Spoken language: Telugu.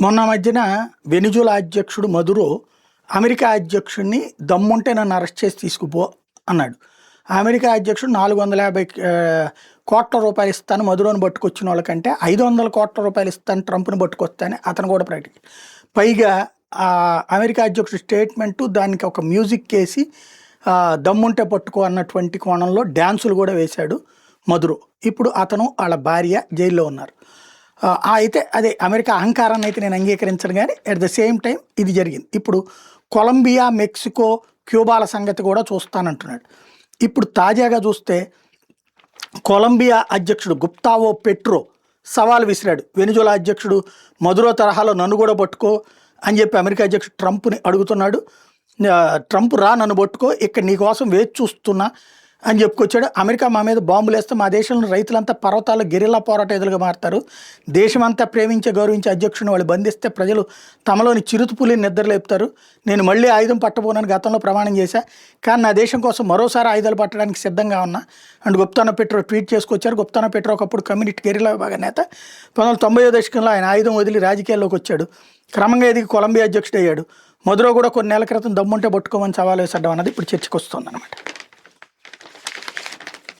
మొన్న మధ్యన వెనిజులా అధ్యక్షుడు మదురో అమెరికా అధ్యక్షుడిని దమ్ముంటే నన్ను అరెస్ట్ చేసి తీసుకుపో అన్నాడు. అమెరికా అధ్యక్షుడు 450 కోట్ల రూపాయలు ఇస్తాను మదురోని పట్టుకొచ్చిన వాళ్ళకంటే 500 కోట్ల రూపాయలు ఇస్తాను ట్రంప్ని పట్టుకొస్తానని అతను కూడా ప్రకటించాడు. పైగా అమెరికా అధ్యక్షుడు స్టేట్మెంటు దానికి ఒక మ్యూజిక్ వేసి దమ్ముంటే పట్టుకో అన్నటువంటి కోణంలో డ్యాన్సులు కూడా వేశాడు మదురో. ఇప్పుడు అతను వాళ్ళ భార్య జైల్లో ఉన్నారు. అయితే అదే అమెరికా అహంకారాన్ని అయితే నేను అంగీకరించను, కానీ అట్ ద సేమ్ టైం ఇది జరిగింది. ఇప్పుడు కొలంబియా, మెక్సికో, క్యూబాల సంగతి కూడా చూస్తానంటున్నాడు. ఇప్పుడు తాజాగా చూస్తే కొలంబియా అధ్యక్షుడు గుప్తావో పెట్రో సవాల్ విసిరాడు. వెనిజులా అధ్యక్షుడు మదురో తరహాలో నన్ను కూడా పట్టుకో అని చెప్పి అమెరికా అధ్యక్షుడు ట్రంప్ని అడుగుతున్నాడు. ట్రంప్ రా నన్ను పట్టుకో, ఇక్కడ నీకోసం వేచి చూస్తున్నా అని చెప్పుకొచ్చాడు. అమెరికా మా మీద బాంబులు వేస్తే మా దేశంలో రైతులంతా పర్వతాలు గెరిల్లా పోరాట ఎదురుగా మారుతారు. దేశమంతా ప్రేమించే గౌరవించే అధ్యక్షుడిని వాళ్ళు బంధిస్తే ప్రజలు తమలోని చిరుతుపులిని నిద్రలేపుతారు. నేను మళ్ళీ ఆయుధం పట్టబోనని గతంలో ప్రమాణం చేశా, కానీ నా దేశం కోసం మరోసారి ఆయుధాలు పట్టడానికి సిద్ధంగా ఉన్నా అండ్ గుప్తానో పెట్రో ట్వీట్ చేసుకొచ్చారు. గుప్తానో పెట్రో ఒకప్పుడు కమ్యూనిస్ట్ గెరిల్లా విభాగ నేత. 1990 దశకంలో ఆయన ఆయుధం వదిలి రాజకీయాల్లోకి వచ్చాడు. క్రమంగా ఎదిగి కొలంబియా అధ్యక్షుడు అయ్యాడు. మదురో కూడా కొన్ని నెలల క్రితం దమ్ముంటే పట్టుకోమని సవాల్ వేసడం అన్నది ఇప్పుడు చర్చకు వస్తుంది అన్నమాట.